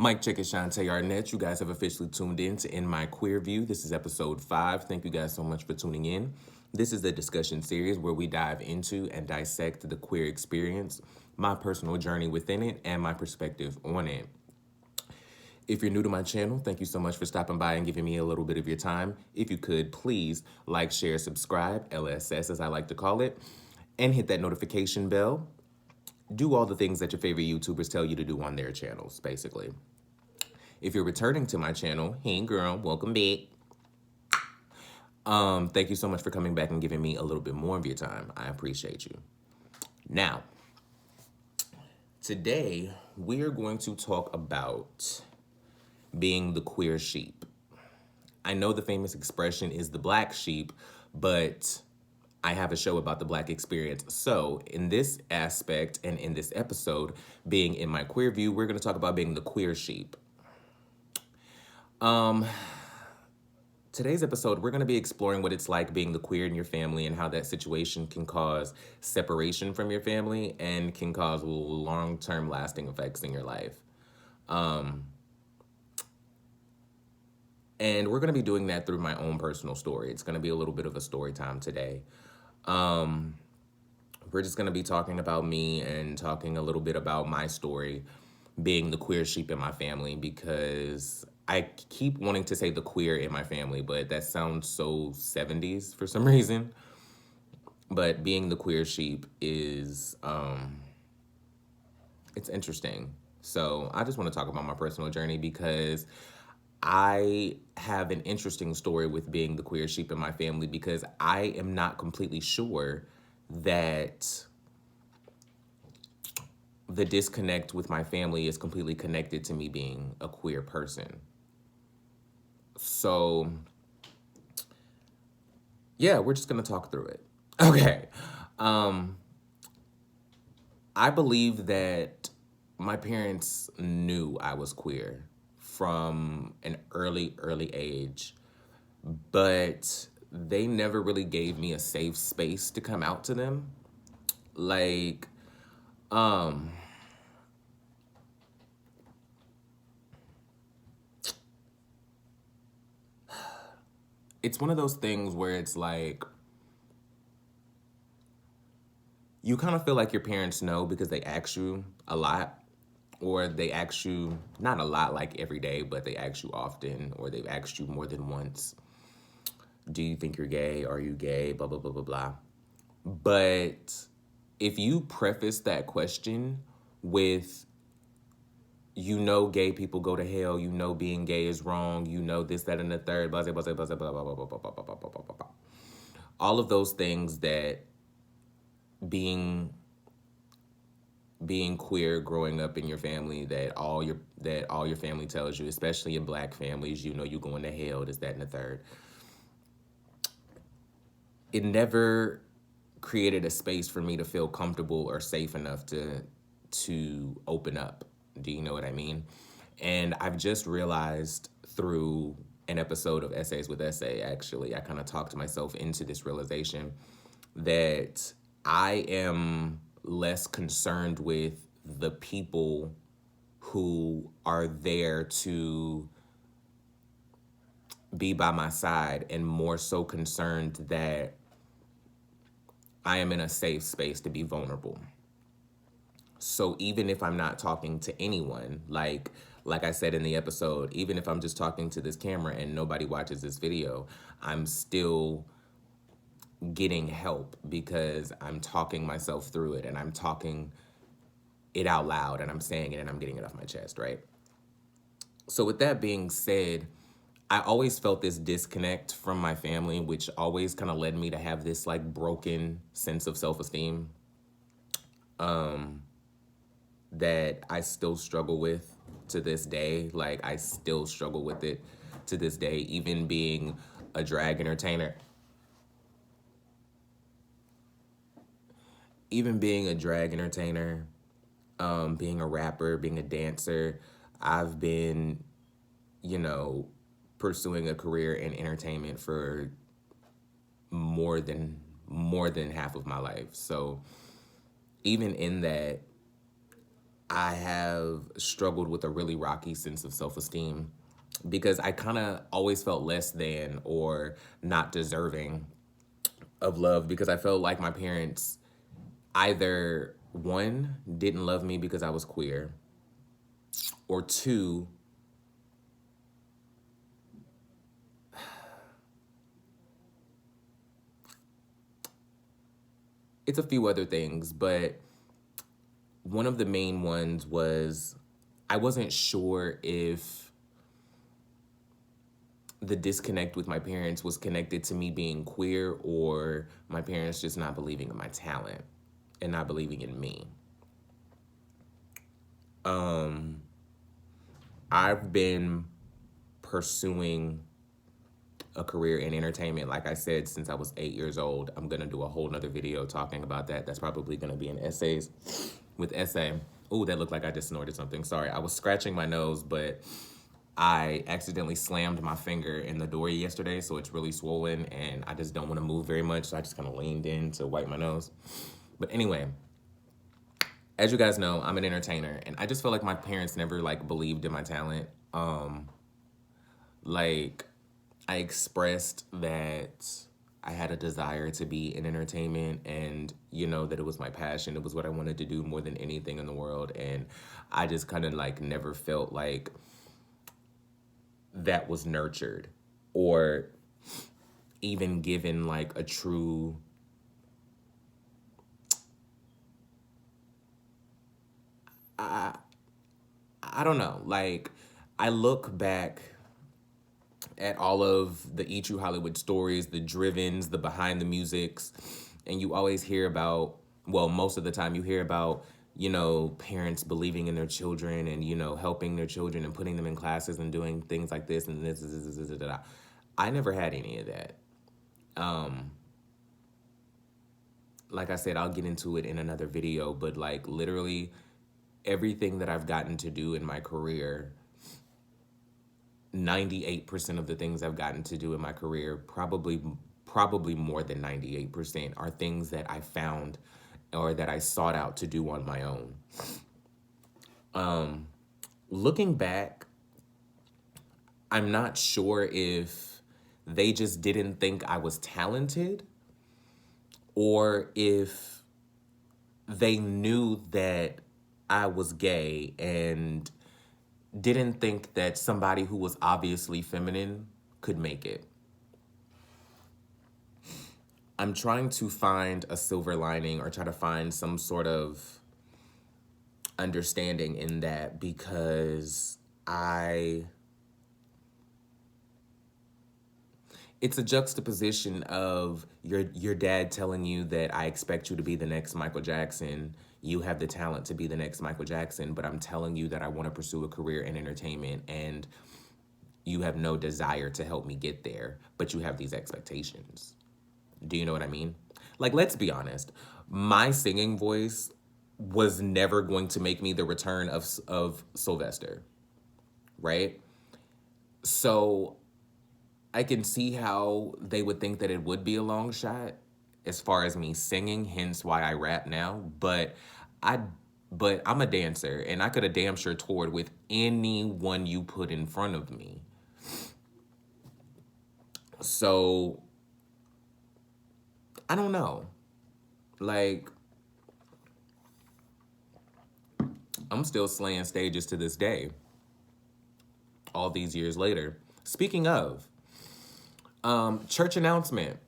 Mike check it, Shantae Arnett. You guys have officially tuned in to In My Queer View. This is episode 5. Thank you guys so much for tuning in. This is the discussion series where we dive into and dissect the queer experience, my personal journey within it, and my perspective on it. If you're new to my channel, thank you so much for stopping by and giving me a little bit of your time. If you could, please like, share, subscribe, LSS as I like to call it, and hit that notification bell. Do all the things that your favorite YouTubers tell you to do on their channels, basically. If you're returning to my channel, hey girl, welcome back. Thank you so much for coming back and giving me a little bit more of your time. I appreciate you. Now, today we are going to talk about being the queer sheep. I know the famous expression is the black sheep, but I have a show about the black experience. So in this aspect and in this episode, being in my queer view, we're going to talk about being the queer sheep. Today's episode, we're going to be exploring what it's like being the queer in your family and how that situation can cause separation from your family and can cause long-term lasting effects in your life. And we're going to be doing that through my own personal story. It's going to be a little bit of a story time today. We're just going to be talking about me and talking a little bit about my story, being the queer sheep in my family, because I keep wanting to say the queer in my family, but that sounds so 70s for some reason. But being the queer sheep is, it's interesting. So I just want to talk about my personal journey because I have an interesting story with being the queer sheep in my family because I am not completely sure that the disconnect with my family is completely connected to me being a queer person. So, yeah, we're just going to talk through it. Okay. I believe that my parents knew I was queer from an early age, but they never really gave me a safe space to come out to them. Like, it's one of those things where it's like, you kind of feel like your parents know because they ask you a lot, or they ask you, not a lot like every day, but they ask you often, or they've asked you more than once. Do you think you're gay? Are you gay? Blah, blah, blah, blah, blah. But if you preface that question with, you know, gay people go to hell, you know, being gay is wrong, you know, this, that, and the third, blah, blah, blah, blah, blah, blah, blah, blah, blah, blah, blah, blah, blah, blah. All of those things that being queer, growing up in your family, that all your family tells you, especially in black families, you know, you going to hell, this, that, and the third. It never created a space for me to feel comfortable or safe enough to open up. Do you know what I mean? And I've just realized through an episode of Essays with Essay, actually, I kind of talked myself into this realization that I am less concerned with the people who are there to be by my side and more so concerned that I am in a safe space to be vulnerable. So even if I'm not talking to anyone, like I said in the episode, even if I'm just talking to this camera and nobody watches this video, I'm still getting help because I'm talking myself through it and I'm talking it out loud and I'm saying it and I'm getting it off my chest, right? So with that being said, I always felt this disconnect from my family, which always kind of led me to have this like broken sense of self-esteem that I still struggle with to this day. Like, I still struggle with it to this day, even being a drag entertainer. Being a rapper, being a dancer, I've been, you know, pursuing a career in entertainment for more than half of my life. So even in that, I have struggled with a really rocky sense of self-esteem because I kind of always felt less than or not deserving of love because I felt like my parents either one, didn't love me because I was queer, or two, it's a few other things, but one of the main ones was I wasn't sure if the disconnect with my parents was connected to me being queer or my parents just not believing in my talent and not believing in me. I've been pursuing a career in entertainment, like I said, since I was 8 years old. I'm gonna do a whole nother video talking about that. That's probably gonna be in essays with essay. Oh, that looked like I just snorted something. Sorry, I was scratching my nose, but I accidentally slammed my finger in the door yesterday, so it's really swollen, and I just don't want to move very much, so I just kind of leaned in to wipe my nose. But anyway, as you guys know, I'm an entertainer, and I just feel like my parents never like believed in my talent. Like I expressed that I had a desire to be in entertainment and, you know, that it was my passion. It was what I wanted to do more than anything in the world. And I just kind of like never felt like that was nurtured or even given like a true I don't know. Like I look back at all of the E True Hollywood stories, the drivens, the behind the musics, and you always hear about, well, most of the time you hear about, you know, parents believing in their children and, you know, helping their children and putting them in classes and doing things like this and this. I never had any of that. Like I said, I'll get into it in another video, but like literally everything that I've gotten to do in my career, 98% of the things I've gotten to do in my career, probably more than 98%, are things that I found or that I sought out to do on my own. Looking back, I'm not sure if they just didn't think I was talented or if they knew that I was gay and didn't think that somebody who was obviously feminine could make it. I'm trying to find a silver lining or try to find some sort of understanding in that because it's a juxtaposition of your dad telling you that I expect you to be the next Michael Jackson. You have the talent to be the next Michael Jackson, but I'm telling you that I want to pursue a career in entertainment and you have no desire to help me get there, but you have these expectations. Do you know what I mean? Like, let's be honest. My singing voice was never going to make me the return of Sylvester, right? So I can see how they would think that it would be a long shot as far as me singing, hence why I rap now. But I'm a dancer, and I could have damn sure toured with anyone you put in front of me. So I don't know. Like, I'm still slaying stages to this day, all these years later. Speaking of, church announcement.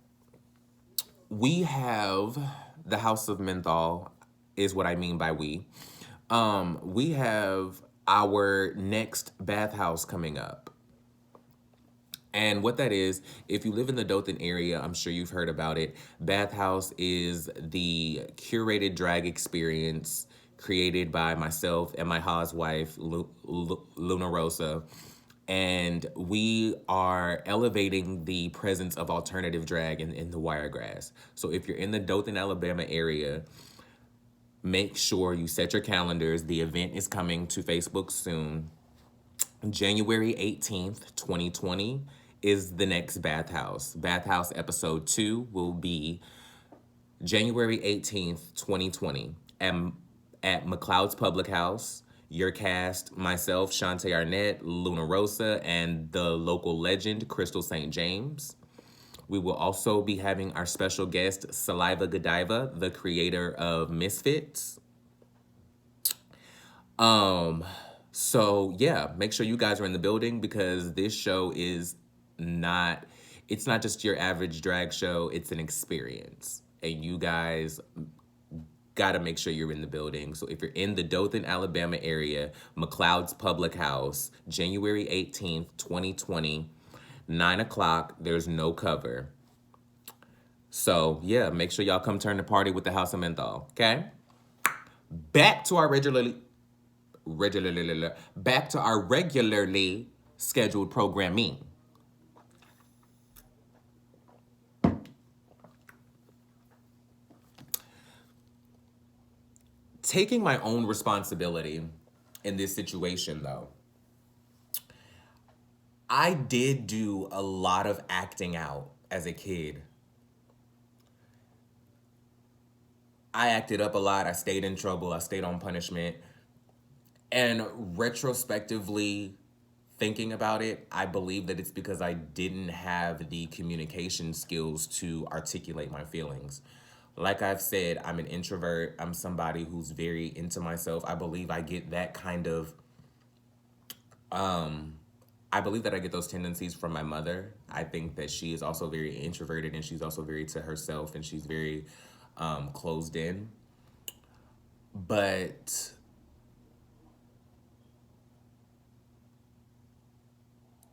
We have the House of Menthol, is what I mean by we. We have our next bathhouse coming up. And what that is, if you live in the Dothan area, I'm sure you've heard about it. Bathhouse is the curated drag experience created by myself and my housewife, Luna Rosa. And we are elevating the presence of alternative drag in the Wiregrass. So if you're in the Dothan, Alabama area, make sure you set your calendars. The event is coming to Facebook soon. January 18th, 2020 is the next Bathhouse. Bathhouse episode 2 will be January 18th, 2020. And at McLeod's Public House. Your cast, myself, Shantae Arnett, Luna Rosa, and the local legend, Crystal St. James. We will also be having our special guest, Saliva Godiva, the creator of Misfits. So yeah, make sure you guys are in the building because this show is not, it's not just your average drag show, it's an experience. And you guys gotta make sure you're in the building. So if you're in the Dothan, Alabama area, McLeod's Public House, January 18th, 2020, 9 o'clock, there's no cover. So yeah, make sure y'all come turn the party with the House of Menthol, okay? Back to our regularly scheduled programming. Taking my own responsibility in this situation, though, I did do a lot of acting out as a kid. I acted up a lot. I stayed in trouble. I stayed on punishment. And retrospectively thinking about it, I believe that it's because I didn't have the communication skills to articulate my feelings. Like I've said, I'm an introvert. I'm somebody who's very into myself. I believe I get that kind of, I believe that I get those tendencies from my mother. I think that she is also very introverted and she's also very to herself and she's very closed in. But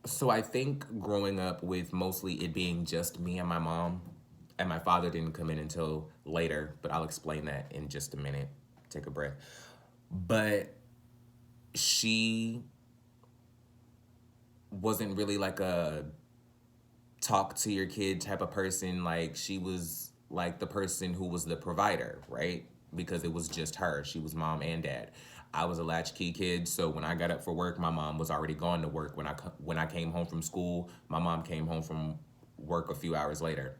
so I think growing up with mostly it being just me and my mom, and my father didn't come in until later, but I'll explain that in just a minute. Take a breath. But she wasn't really like a talk to your kid type of person. Like she was like the person who was the provider, right? Because it was just her. She was mom and dad. I was a latchkey kid, so when I got up for work, my mom was already gone to work. When I came home from school, my mom came home from work a few hours later.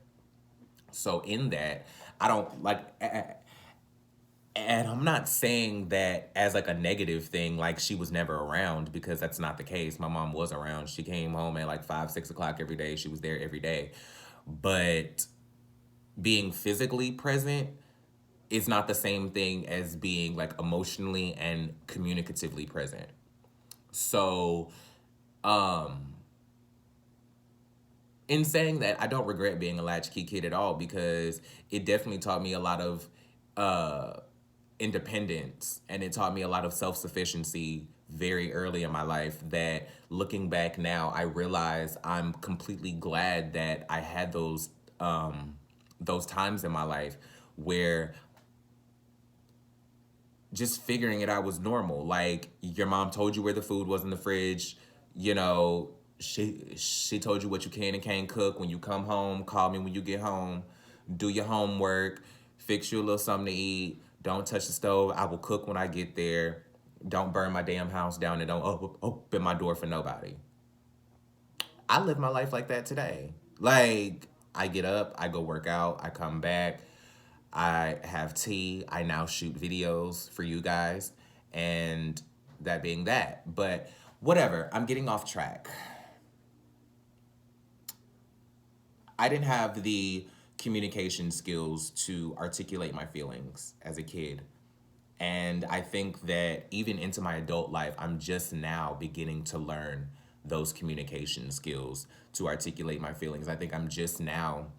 So in that, I don't like, and I'm not saying that as like a negative thing, like she was never around because that's not the case. My mom was around. She came home at like 5, 6 o'clock every day. She was there every day. But being physically present is not the same thing as being like emotionally and communicatively present. So, in saying that, I don't regret being a latchkey kid at all because it definitely taught me a lot of independence and it taught me a lot of self-sufficiency very early in my life that looking back now, I realize I'm completely glad that I had those times in my life where just figuring it out was normal. Like your mom told you where the food was in the fridge, you know, she told you what you can and can't cook. When you come home, call me when you get home. Do your homework. Fix you a little something to eat. Don't touch the stove. I will cook when I get there. Don't burn my damn house down and don't open my door for nobody. I live my life like that today. Like, I get up, I go work out, I come back, I have tea, I now shoot videos for you guys, and that being that. But whatever, I'm getting off track. I didn't have the communication skills to articulate my feelings as a kid. And I think that even into my adult life, I'm just now beginning to learn those communication skills to articulate my feelings. I think I'm just now,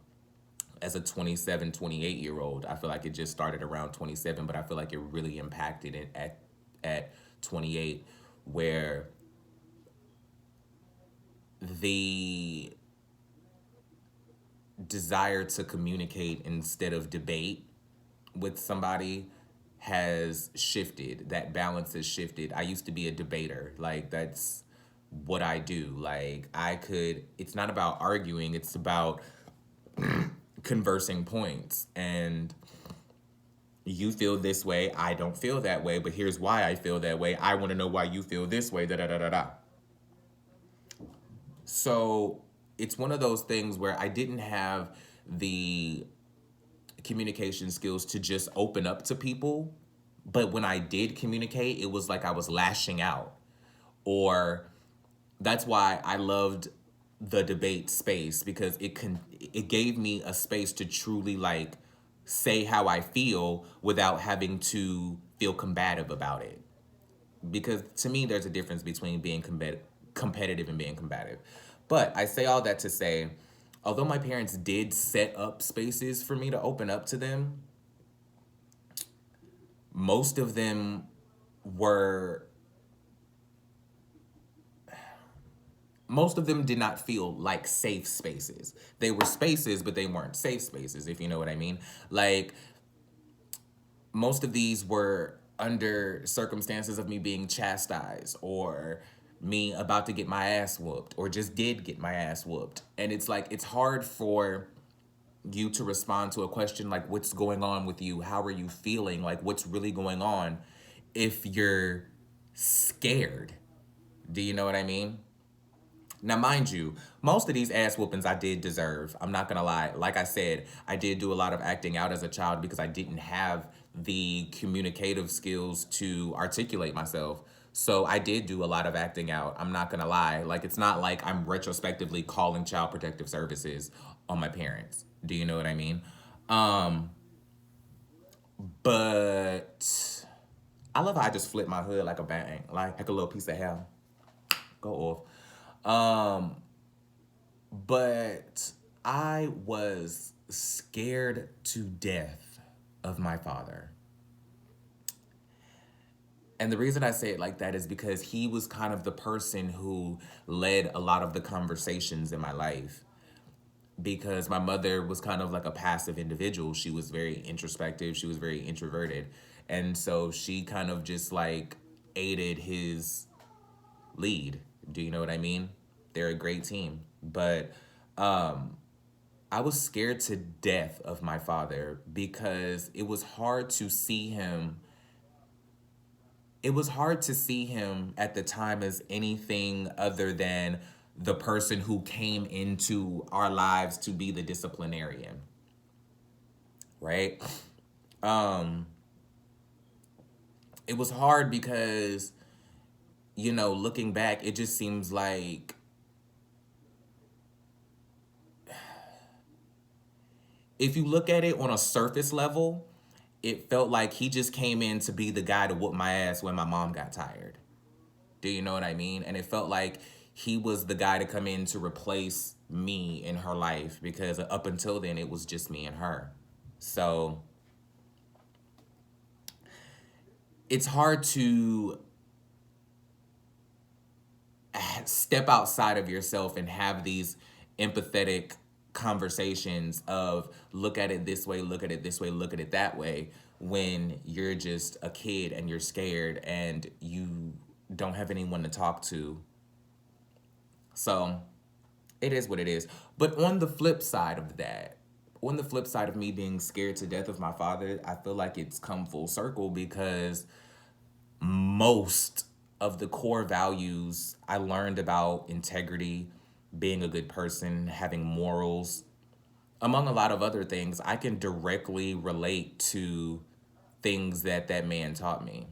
as a 27, 28-year-old, I feel like it just started around 27, but I feel like it really impacted it at 28, where the desire to communicate instead of debate with somebody has shifted. That balance has shifted. I used to be a debater. Like, that's what I do. Like, it's not about arguing, it's about conversing points. And you feel this way, I don't feel that way, but here's why I feel that way. I want to know why you feel this way, da da da da da. So it's one of those things where I didn't have the communication skills to just open up to people But when I did communicate, it was like I was lashing out. Or that's why I loved the debate space, because it gave me a space to truly like say how I feel without having to feel combative about it. Because to me, there's a difference between being competitive and being combative. But I say all that to say, although my parents did set up spaces for me to open up to them, most of them were most of them did not feel like safe spaces. They were spaces, but they weren't safe spaces, if you know what I mean. Like, most of these were under circumstances of me being chastised, or me about to get my ass whooped, or just did get my ass whooped. And it's like, it's hard for you to respond to a question like, what's going on with you? How are you feeling? Like, what's really going on, if you're scared? Do you know what I mean? Now, mind you, most of these ass whoopings I did deserve. I'm not gonna lie. Like I said, I did do a lot of acting out as a child because I didn't have the communicative skills to articulate myself. So I did do a lot of acting out. I'm not gonna lie. Like, it's not like I'm retrospectively calling Child Protective Services on my parents. Do you know what I mean? But I love how I just flip my hood like a bang, like a little piece of hair. Go off. But I was scared to death of my father. And the reason I say it like that is because he was kind of the person who led a lot of the conversations in my life. Because my mother was kind of like a passive individual. She was very introspective. She was very introverted. And so she kind of just like aided his lead. Do you know what I mean? They're a great team. But I was scared to death of my father because it was hard to see him. It was hard to see him at the time as anything other than the person who came into our lives to be the disciplinarian, right? It was hard because, looking back, it just seems like if you look at it on a surface level, it felt like he just came in to be the guy to whoop my ass when my mom got tired. Do you know what I mean? And it felt like he was the guy to come in to replace me in her life, because up until then, it was just me and her. So it's hard to step outside of yourself and have these empathetic conversations of look at it this way, look at it this way, look at it that way, when you're just a kid and you're scared and you don't have anyone to talk to. So it is what it is. But on the flip side of that, on the flip side of me being scared to death of my father, I feel like it's come full circle, because most of the core values I learned about integrity, being a good person, having morals, among a lot of other things, I can directly relate to things that that man taught me.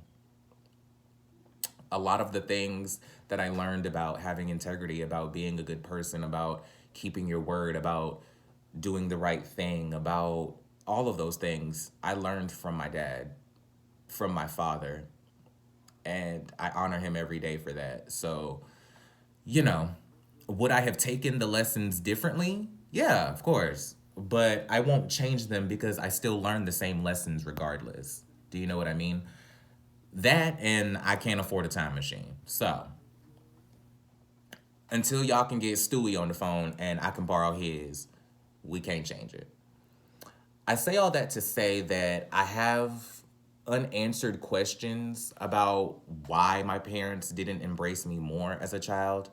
A lot of the things that I learned about having integrity, about being a good person, about keeping your word, about doing the right thing, about all of those things, I learned from my dad, from my father. And I honor him every day for that. So, would I have taken the lessons differently? Yeah, of course. But I won't change them because I still learn the same lessons regardless. Do you know what I mean? That, and I can't afford a time machine. So, until y'all can get Stewie on the phone and I can borrow his, we can't change it. I say all that to say that I have unanswered questions about why my parents didn't embrace me more as a child.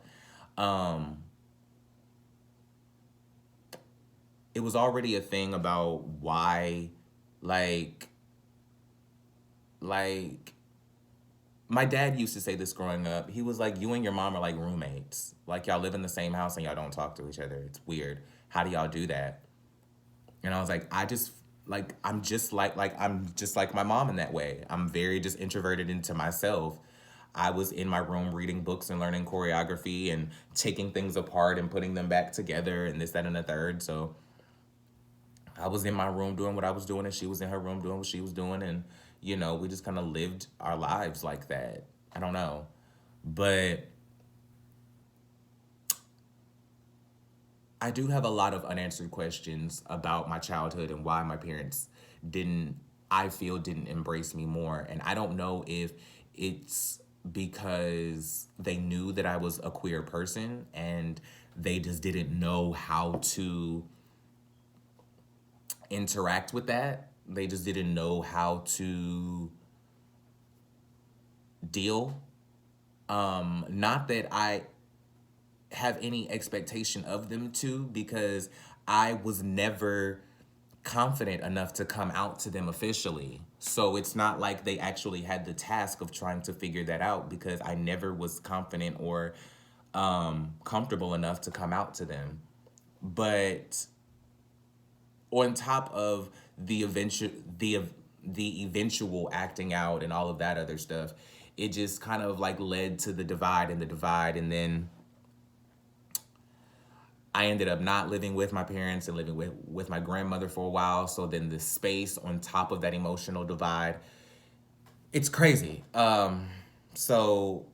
It was already a thing about why, like, my dad used to say this growing up. He was like, you and your mom are like roommates. Like, y'all live in the same house and y'all don't talk to each other. It's weird. How do y'all do that? And I was like, I just I'm just like my mom in that way. I'm very just introverted into myself. I was in my room reading books and learning choreography and taking things apart and putting them back together and this, that, and the third. So I was in my room doing what I was doing, and she was in her room doing what she was doing, and we just kind of lived our lives like that. I don't know, but I do have a lot of unanswered questions about my childhood and why my parents didn't, I feel, didn't embrace me more. And I don't know if it's because they knew that I was a queer person and they just didn't know how to interact with that. They just didn't know how to deal. Not that I have any expectation of them to, because I was never confident enough to come out to them officially. So it's not like they actually had the task of trying to figure that out, because I never was confident or comfortable enough to come out to them. But on top of the eventual acting out and all of that other stuff, it just kind of like led to the divide and the divide, and then I ended up not living with my parents and living with my grandmother for a while. So then the space on top of that emotional divide, it's crazy. So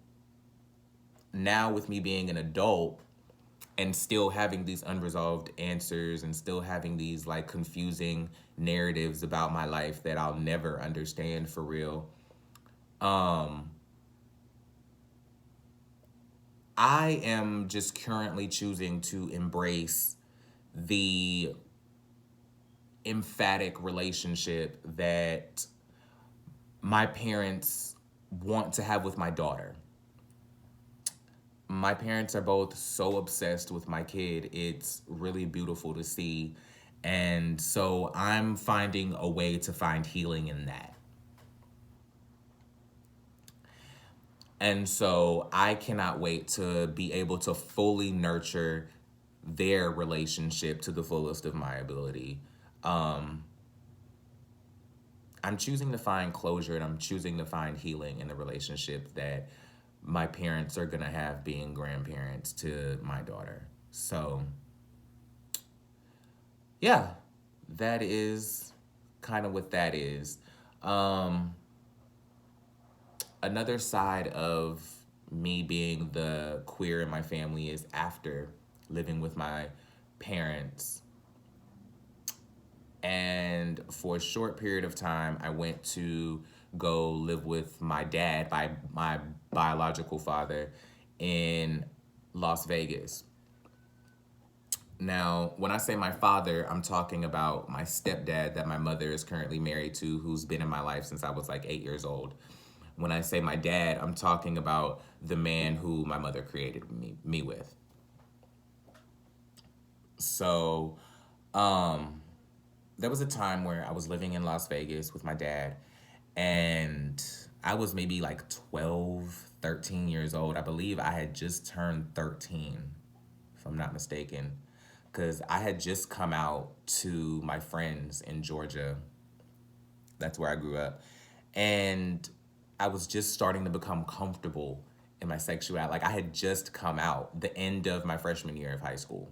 now with me being an adult and still having these unresolved answers and still having these like confusing narratives about my life that I'll never understand for real, I am just currently choosing to embrace the emphatic relationship that my parents want to have with my daughter. My parents are both so obsessed with my kid. It's really beautiful to see. And so I'm finding a way to find healing in that. And so I cannot wait to be able to fully nurture their relationship to the fullest of my ability. I'm choosing to find closure, and I'm choosing to find healing in the relationship that my parents are going to have being grandparents to my daughter. So, yeah, that is kind of what that is. Another side of me being the queer in my family is after living with my parents. And for a short period of time, I went to go live with my dad, my biological father, in Las Vegas. Now, when I say my father, I'm talking about my stepdad that my mother is currently married to, who's been in my life since I was like 8 years old. When I say my dad, I'm talking about the man who my mother created me with. So, there was a time where I was living in Las Vegas with my dad, and I was maybe like 12, 13 years old. I believe I had just turned 13, if I'm not mistaken, because I had just come out to my friends in Georgia. That's where I grew up. And I was just starting to become comfortable in my sexuality. Like, I had just come out the end of my freshman year of high school.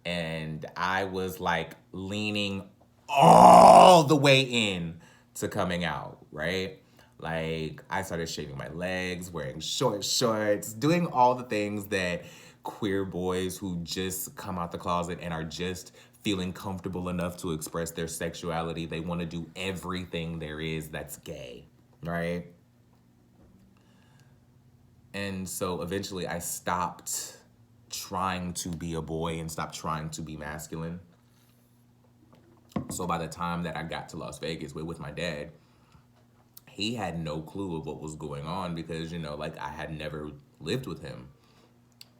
And I was like leaning all the way in to coming out, right? Like, I started shaving my legs, wearing short shorts, doing all the things that queer boys who just come out the closet and are just feeling comfortable enough to express their sexuality. They want to do everything there is that's gay, right? And so eventually I stopped trying to be a boy and stopped trying to be masculine. So by the time that I got to Las Vegas with my dad, he had no clue of what was going on, because, like, I had never lived with him.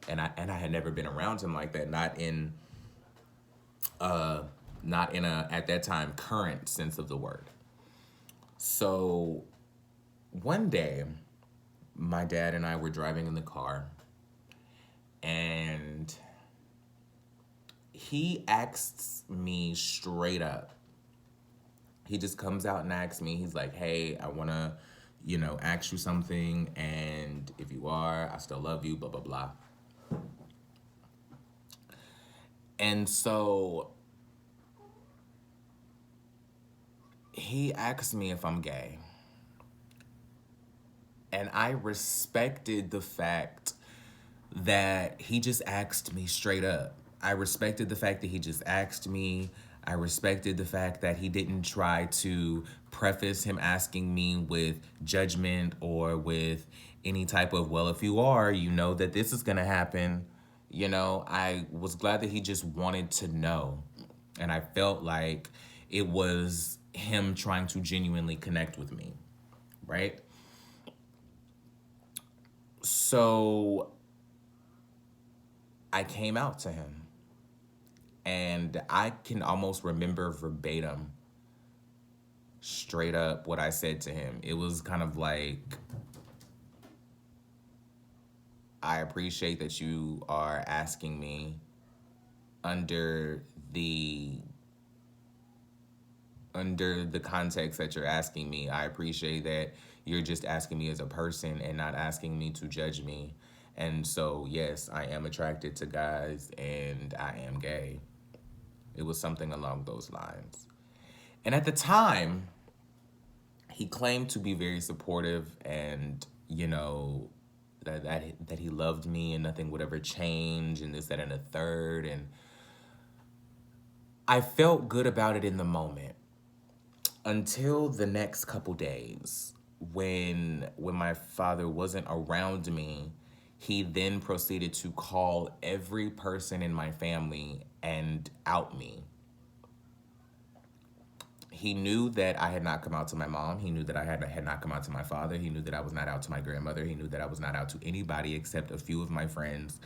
And I had never been around him like that, not in a at that time current sense of the word. So one day, my dad and I were driving in the car, and he asked me straight up, He just comes out and asks me, he's like, hey, I want to, ask you something. And if you are, I still love you, blah, blah, blah. And so he asked me if I'm gay. And I respected the fact that he just asked me straight up. I respected the fact that he just asked me. I respected the fact that he didn't try to preface him asking me with judgment or with any type of, well, if you are, you know that this is going to happen. I was glad that he just wanted to know. And I felt like it was him trying to genuinely connect with me, right? So I came out to him, and I can almost remember verbatim, straight up, what I said to him. It was kind of like, I appreciate that you are asking me under the context that you're asking me. I appreciate that you're just asking me as a person and not asking me to judge me. And so, yes, I am attracted to guys and I am gay. It was something along those lines. And at the time, he claimed to be very supportive and, that he loved me and nothing would ever change and this, that, and the third. And I felt good about it in the moment until the next couple days when my father wasn't around me. He then proceeded to call every person in my family and out me. He knew that I had not come out to my mom. He knew that I had not come out to my father. He knew that I was not out to my grandmother. He knew that I was not out to anybody except a few of my friends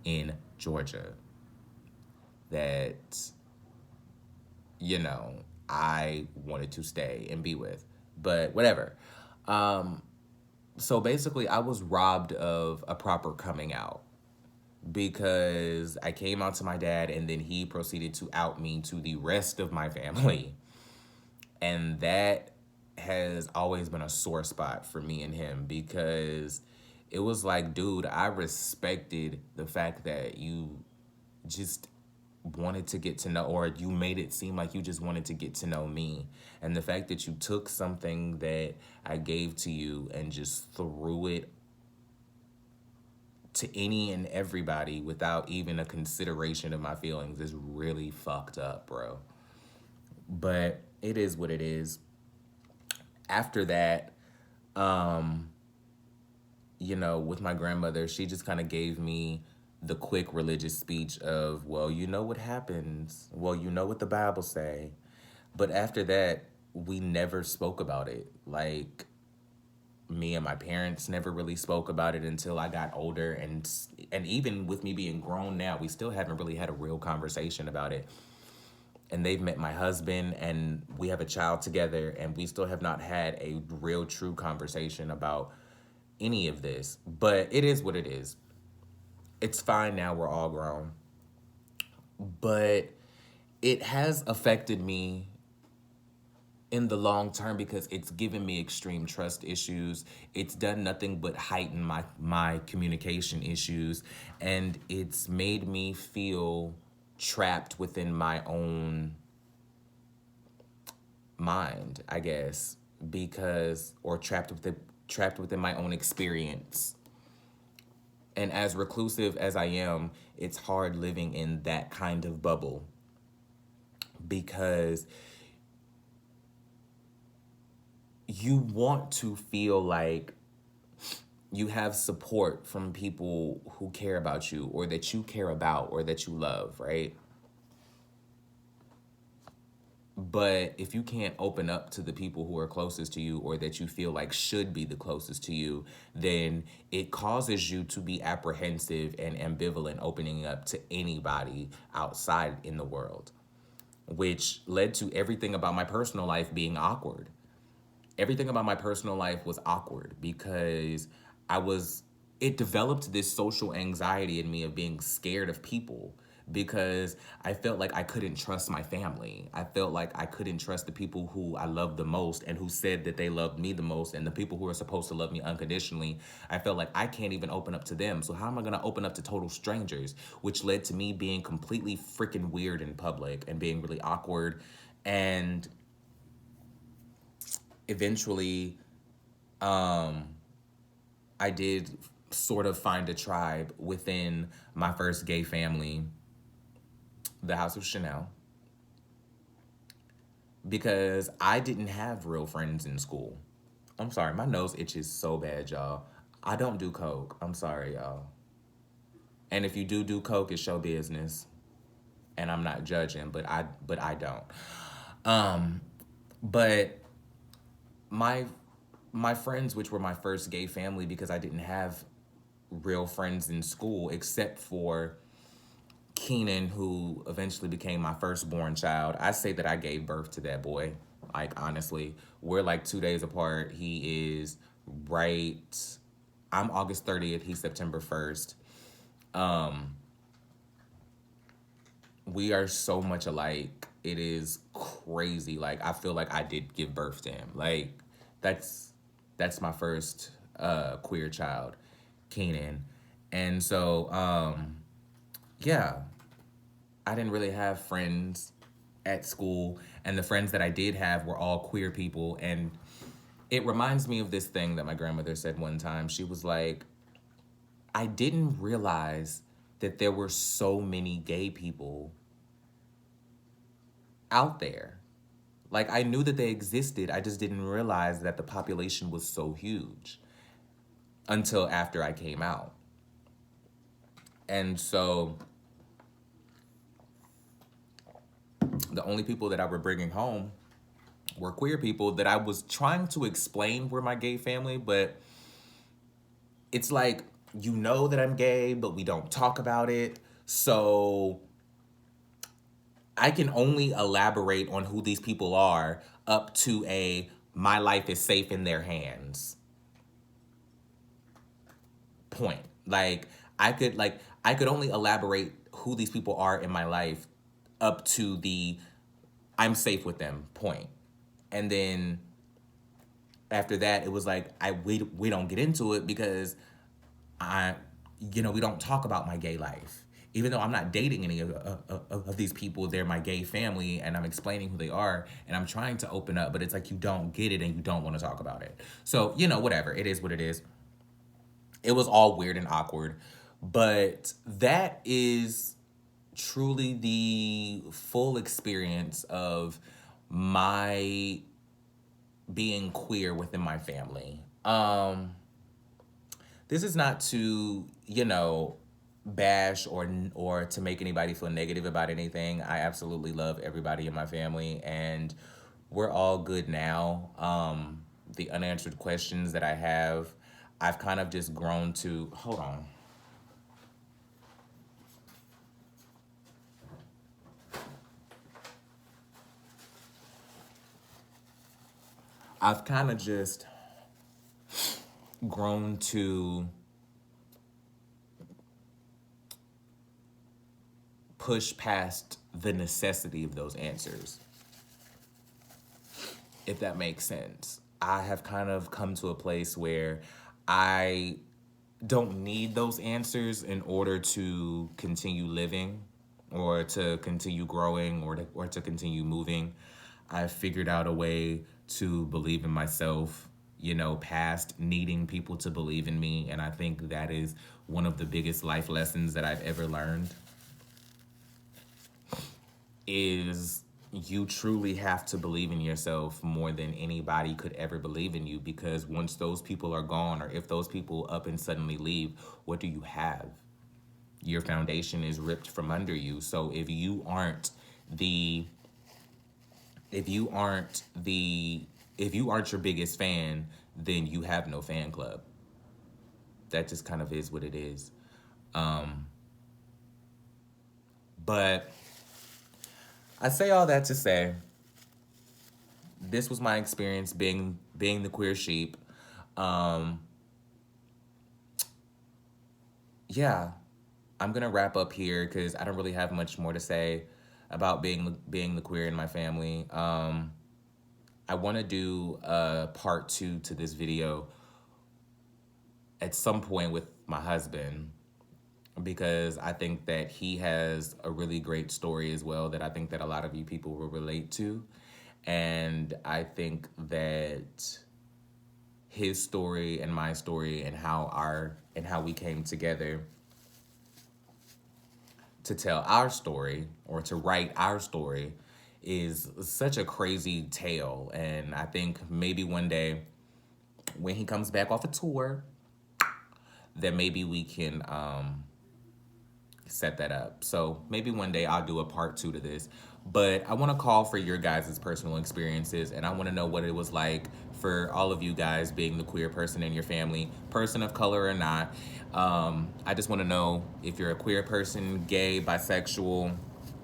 in Georgia that, I wanted to stay and be with. But whatever. So basically, I was robbed of a proper coming out because I came out to my dad and then he proceeded to out me to the rest of my family. And that has always been a sore spot for me and him because it was like, dude, I respected the fact that you just wanted to get to know, or you made it seem like you just wanted to get to know me. And the fact that you took something that I gave to you and just threw it to any and everybody without even a consideration of my feelings is really fucked up, bro. But it is what it is. After that, with my grandmother, she just kind of gave me the quick religious speech of, well, you know what happens. Well, you know what the Bible say. But after that, we never spoke about it. Like, me and my parents never really spoke about it until I got older. And even with me being grown now, we still haven't really had a real conversation about it. And they've met my husband and we have a child together and we still have not had a real true conversation about any of this. But it is what it is. It's fine now, we're all grown. But it has affected me in the long term because it's given me extreme trust issues. It's done nothing but heighten my communication issues. And it's made me feel trapped within my own mind, I guess, or trapped within my own experience. And as reclusive as I am, it's hard living in that kind of bubble because you want to feel like you have support from people who care about you or that you care about or that you love, right? But if you can't open up to the people who are closest to you or that you feel like should be the closest to you, then it causes you to be apprehensive and ambivalent opening up to anybody outside in the world, which led to everything about my personal life being awkward. Everything about my personal life was awkward because it developed this social anxiety in me of being scared of people because I felt like I couldn't trust my family. I felt like I couldn't trust the people who I loved the most and who said that they loved me the most, and the people who are supposed to love me unconditionally. I felt like I can't even open up to them. So how am I going to open up to total strangers? Which led to me being completely freaking weird in public and being really awkward. And eventually, I did sort of find a tribe within my first gay family, the House of Chanel, because I didn't have real friends in school. I'm sorry, my nose itches so bad, y'all. I don't do coke. I'm sorry, y'all. And if you do coke, it's show business. And I'm not judging, but I don't. Um, but my my friends, which were my first gay family, because I didn't have real friends in school except for Keenan, who eventually became my firstborn child. I say that I gave birth to that boy. Like, honestly, we're like 2 days apart. He is right. I'm August 30th. He's September 1st. We are so much alike. It is crazy. Like, I feel like I did give birth to him. Like, that's my first queer child, Keenan. And so, yeah, I didn't really have friends at school, and the friends that I did have were all queer people. And it reminds me of this thing that my grandmother said one time. She was like, I didn't realize that there were so many gay people out there. Like, I knew that they existed. I just didn't realize that the population was so huge until after I came out. And so the only people that I were bringing home were queer people that I was trying to explain were my gay family, but it's like, you know that I'm gay, but we don't talk about it. So I can only elaborate on who these people are up to my life is safe in their hands point. Like, I could only elaborate who these people are in my life up to the I'm safe with them point. And then after that, it was like, we don't get into it because we don't talk about my gay life. Even though I'm not dating any of these people, they're my gay family, and I'm explaining who they are, and I'm trying to open up, but it's like you don't get it and you don't want to talk about it. So, whatever. It is what it is. It was all weird and awkward, but that is truly the full experience of my being queer within my family. This is not to, bash or to make anybody feel negative about anything. I absolutely love everybody in my family, and we're all good now. The unanswered questions that I have, I've kind of just grown to, hold on. I've kind of just grown to push past the necessity of those answers, if that makes sense. I have kind of come to a place where I don't need those answers in order to continue living or to continue growing or to continue moving. I've figured out a way to believe in myself, past needing people to believe in me. And I think that is one of the biggest life lessons that I've ever learned, is you truly have to believe in yourself more than anybody could ever believe in you, because once those people are gone, or if those people up and suddenly leave, what do you have? Your foundation is ripped from under you. So if you aren't your biggest fan, then you have no fan club. That just kind of is what it is. But I say all that to say, this was my experience being the queer sheep. Yeah, I'm gonna wrap up here because I don't really have much more to say about being the queer in my family. I want to do a part 2 to this video at some point with my husband, because I think that he has a really great story as well that I think that a lot of you people will relate to. And I think that his story and my story and how we came together to tell our story or to write our story is such a crazy tale. And I think maybe one day when he comes back off a tour, that maybe we can set that up. So maybe one day I'll do a part 2 to this. But I want to call for your guys' personal experiences, and I want to know what it was like for all of you guys being the queer person in your family, person of color or not. I just want to know if you're a queer person, gay, bisexual,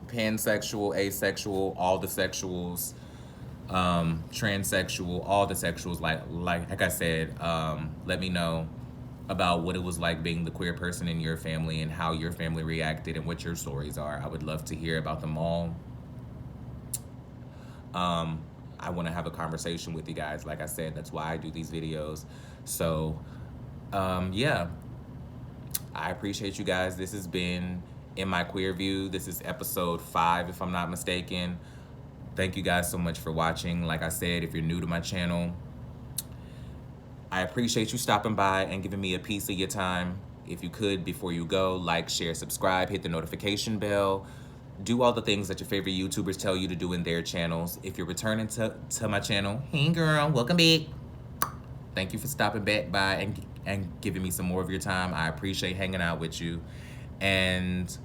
pansexual, asexual, all the sexuals, transsexual, all the sexuals. Like I said, let me know about what it was like being the queer person in your family and how your family reacted and what your stories are. I would love to hear about them all. I want to have a conversation with you guys. Like I said, that's why I do these videos. So, yeah, I appreciate you guys. This has been In My Queer View. This is episode 5, if I'm not mistaken. Thank you guys so much for watching. Like I said, if you're new to my channel, I appreciate you stopping by and giving me a piece of your time. If you could, before you go, like, share, subscribe, hit the notification bell. Do all the things that your favorite YouTubers tell you to do in their channels. If you're returning to my channel, hey girl, welcome back. Thank you for stopping back by and giving me some more of your time. I appreciate hanging out with you. And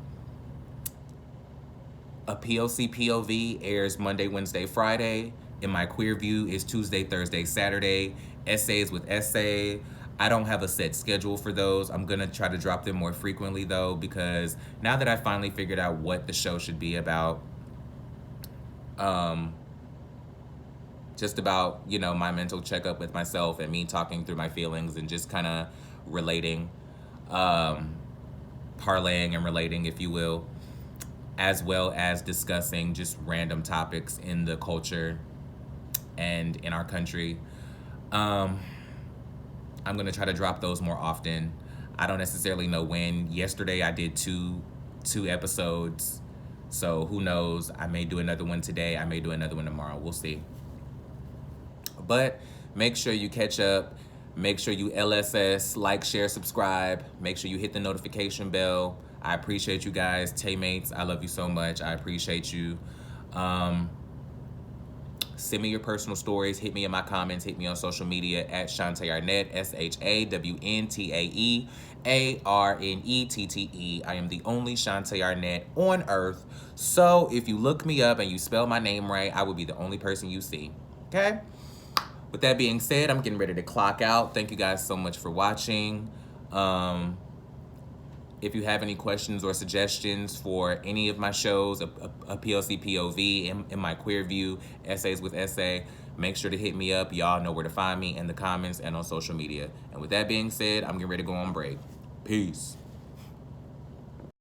a POC POV airs Monday, Wednesday, Friday. In My Queer View is Tuesday, Thursday, Saturday. Essays with Essay. I don't have a set schedule for those. I'm gonna try to drop them more frequently though, because now that I finally figured out what the show should be about, just about, you know, my mental checkup with myself and me talking through my feelings and just kind of relating, parlaying and relating, if you will, as well as discussing just random topics in the culture and in our country. I'm gonna try to drop those more often. I don't necessarily know when. Yesterday I did two episodes, so who knows? I may do another one today. I may do another one tomorrow. We'll see. But make sure you catch up. Make sure you LSS, like, share, subscribe. Make sure you hit the notification bell. I appreciate you guys. Taymates, I love you so much. I appreciate you. Send me your personal stories. Hit me in my comments. Hit me on social media at Shantae Arnett, SHAWNTAEARNETTE. I am the only Shantae Arnett on earth. So if you look me up and you spell my name right, I will be the only person you see. Okay? With that being said, I'm getting ready to clock out. Thank you guys so much for watching. If you have any questions or suggestions for any of my shows, a POC POV, in My Queer View, Essays with Essay, make sure to hit me up. Y'all know where to find me in the comments and on social media. And with that being said, I'm getting ready to go on break. Peace.